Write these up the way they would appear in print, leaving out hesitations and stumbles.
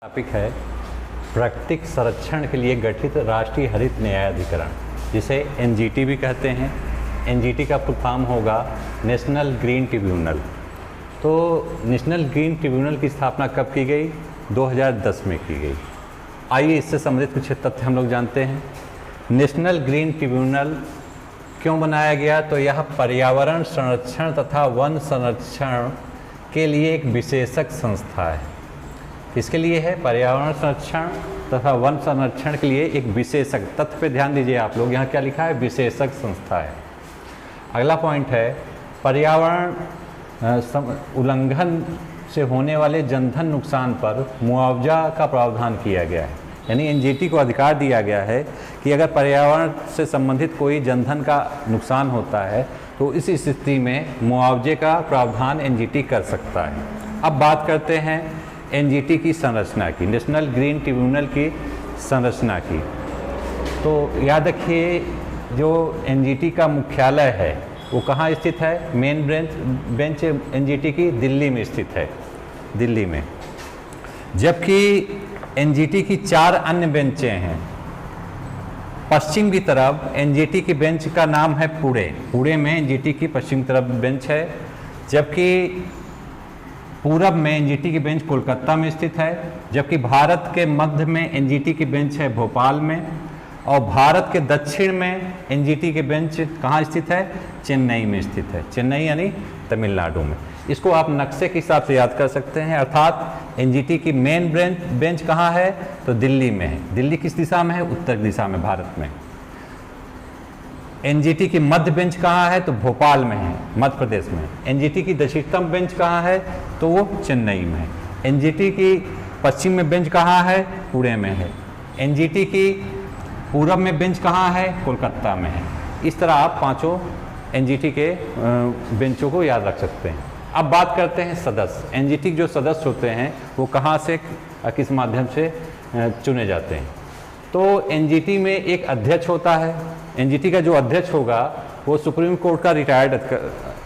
Topic है प्राकृतिक संरक्षण के लिए गठित राष्ट्रीय हरित न्यायाधिकरण, जिसे एनजीटी भी कहते हैं। एनजीटी का फुल फॉर्म होगा नेशनल ग्रीन ट्रिब्यूनल। तो नेशनल ग्रीन ट्रिब्यूनल की स्थापना कब की गई? 2010 में की गई। आइए इससे संबंधित कुछ तथ्य हम लोग जानते हैं। नेशनल ग्रीन ट्रिब्यूनल क्यों बनाया गया? तो यह पर्यावरण संरक्षण तथा वन संरक्षण के लिए एक विशेषज्ञ संस्था है। इसके लिए है पर्यावरण संरक्षण तथा वन संरक्षण के लिए एक विशेषज्ञ। तथ्य पे ध्यान दीजिए आप लोग, यहाँ क्या लिखा है? विशेषज्ञ संस्था है। अगला पॉइंट है पर्यावरण उल्लंघन से होने वाले जनधन नुकसान पर मुआवजा का प्रावधान किया गया है। यानी एनजीटी को अधिकार दिया गया है कि अगर पर्यावरण से संबंधित कोई जनधन का नुकसान होता है तो इस स्थिति में मुआवजे का प्रावधान एनजीटी कर सकता है। अब बात करते हैं एनजीटी की संरचना की, नेशनल ग्रीन ट्रिब्यूनल की संरचना की। तो याद रखिए जो एनजीटी का मुख्यालय है वो कहाँ स्थित है? मेन बेंच एनजीटी की दिल्ली में स्थित है, दिल्ली में। जबकि एनजीटी की 4 अन्य बेंचें हैं। पश्चिम की तरफ एनजीटी की बेंच का नाम है पुणे में एनजीटी की पश्चिम तरफ बेंच है। जबकि पूरब में एनजीटी की बेंच कोलकाता में स्थित है। जबकि भारत के मध्य में एनजीटी की बेंच है भोपाल में। और भारत के दक्षिण में एनजीटी की बेंच कहाँ स्थित है? चेन्नई में स्थित है। चेन्नई यानी तमिलनाडु में। इसको आप नक्शे के हिसाब से याद कर सकते हैं। अर्थात एनजीटी की मेन बेंच कहाँ है? तो दिल्ली में है। दिल्ली किस दिशा में है? उत्तर दिशा में, भारत में। एनजीटी की मध्य बेंच कहाँ है? तो भोपाल में है, मध्य प्रदेश में। एनजीटी की दक्षिणतम बेंच कहाँ है? तो वो चेन्नई में है। एनजीटी की पश्चिम में बेंच कहाँ है? पुणे में है। एनजीटी की पूरब में बेंच कहाँ है? कोलकाता में है। इस तरह आप पांचों एनजीटी के बेंचों को याद रख सकते हैं। अब बात करते हैं सदस्य। एनजीटी के जो सदस्य होते हैं वो कहाँ से, किस माध्यम से चुने जाते हैं? तो एनजीटी में एक अध्यक्ष होता है। एनजीटी का जो अध्यक्ष होगा वो सुप्रीम कोर्ट का रिटायर्ड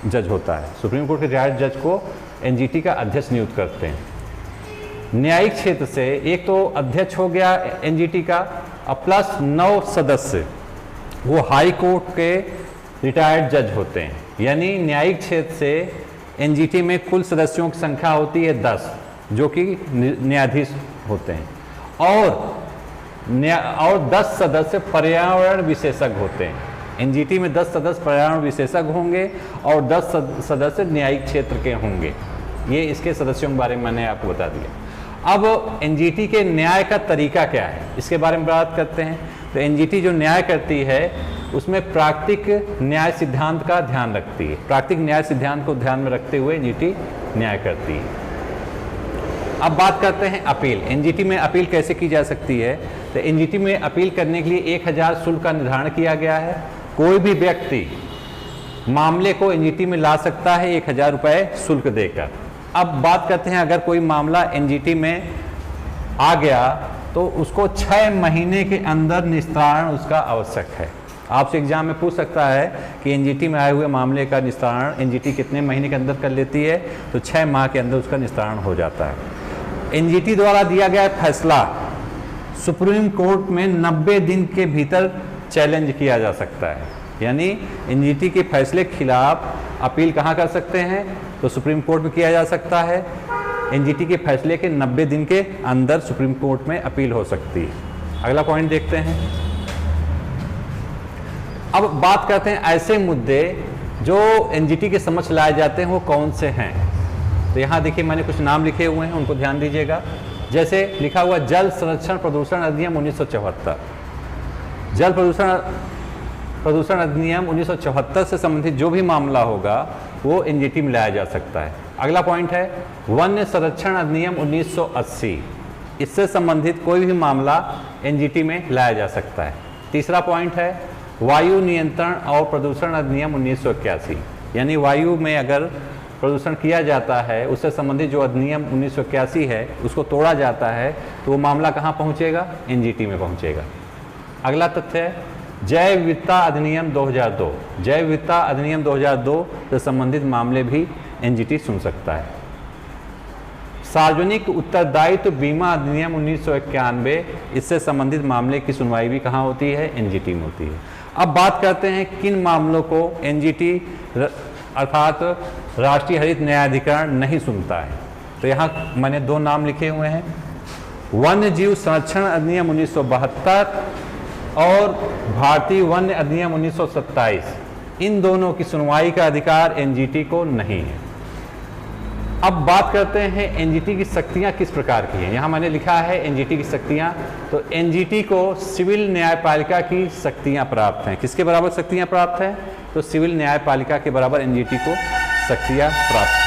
जज होता है। सुप्रीम कोर्ट के रिटायर्ड जज को एनजीटी का अध्यक्ष नियुक्त करते हैं। न्यायिक क्षेत्र से एक तो अध्यक्ष हो गया एनजीटी का, और प्लस 9 सदस्य वो हाई कोर्ट के रिटायर्ड जज होते हैं। यानी न्यायिक क्षेत्र से एनजीटी में कुल सदस्यों की संख्या होती है 10, जो कि न्यायाधीश होते हैं। और 10 सदस्य पर्यावरण विशेषज्ञ होते हैं। एनजीटी में 10 सदस्य पर्यावरण विशेषज्ञ होंगे और 10 सदस्य न्यायिक क्षेत्र के होंगे। ये इसके सदस्यों के बारे में मैंने आपको बता दिया। अब एनजीटी के न्याय का तरीका क्या है, इसके बारे में बात करते हैं। तो एनजीटी जो न्याय करती है उसमें प्राकृतिक न्याय सिद्धांत का ध्यान रखती है। प्राकृतिक न्याय सिद्धांत को ध्यान में रखते हुए एनजीटी न्याय करती है। अब बात करते हैं अपील। एनजीटी में अपील कैसे की जा सकती है? तो एनजीटी में अपील करने के लिए 1000 शुल्क का निर्धारण किया गया है। कोई भी व्यक्ति मामले को एनजीटी में ला सकता है 1000 रुपये शुल्क देकर। अब बात करते हैं अगर कोई मामला एनजीटी में आ गया तो उसको 6 महीने के अंदर निस्तारण उसका आवश्यक है। आपसे एग्जाम में पूछ सकता है कि एनजीटी में आए हुए मामले का निस्तारण एनजीटी कितने महीने के अंदर कर लेती है? तो 6 माह के अंदर उसका निस्तारण हो जाता है। एनजीटी द्वारा दिया गया फैसला सुप्रीम कोर्ट में 90 दिन के भीतर चैलेंज किया जा सकता है। यानी एनजीटी के फैसले के खिलाफ अपील कहाँ कर सकते हैं? तो सुप्रीम कोर्ट में किया जा सकता है। एनजीटी के फैसले के 90 दिन के अंदर सुप्रीम कोर्ट में अपील हो सकती है। अगला पॉइंट देखते हैं। अब बात करते हैं ऐसे मुद्दे जो एनजीटी के समक्ष लाए जाते हैं वो कौन से हैं। तो यहाँ देखिए मैंने कुछ नाम लिखे हुए हैं, उनको ध्यान दीजिएगा। जैसे लिखा हुआ जल संरक्षण प्रदूषण अधिनियम 1974। जल प्रदूषण अधिनियम 1974 से संबंधित जो भी मामला होगा वो एनजीटी में लाया जा सकता है। अगला पॉइंट है वन्य संरक्षण अधिनियम 1980। इससे संबंधित कोई भी मामला एनजीटी में लाया जा सकता है। तीसरा पॉइंट है वायु नियंत्रण और प्रदूषण अधिनियम 1981। यानी वायु में अगर प्रदूषण किया जाता है उससे संबंधित जो अधिनियम 1981 है उसको तोड़ा जाता है तो वो मामला कहाँ पहुँचेगा? एनजीटी में पहुँचेगा। अगला तथ्य है जैव विविधता अधिनियम 2002। जैव विविधता अधिनियम 2002 से संबंधित मामले भी एनजीटी सुन सकता है। सार्वजनिक उत्तरदायित्व बीमा अधिनियम 1991, इससे संबंधित मामले की सुनवाई भी कहाँ होती है? एनजीटी में होती है। अब बात करते हैं किन मामलों को एनजीटी अर्थात राष्ट्रीय हरित न्यायाधिकरण नहीं सुनता है। तो यहाँ मैंने 2 नाम लिखे हुए हैं, वन्य जीव संरक्षण अधिनियम 1972 और भारतीय वन्य अधिनियम 1927। इन दोनों की सुनवाई का अधिकार एनजीटी को नहीं है। अब बात करते हैं एनजीटी की शक्तियां किस प्रकार की हैं। यहां मैंने लिखा है एनजीटी की शक्तियां। तो एनजीटी को सिविल न्यायपालिका की शक्तियां प्राप्त हैं। किसके बराबर शक्तियां प्राप्त हैं? तो सिविल न्यायपालिका के बराबर एनजीटी को शक्तियां प्राप्त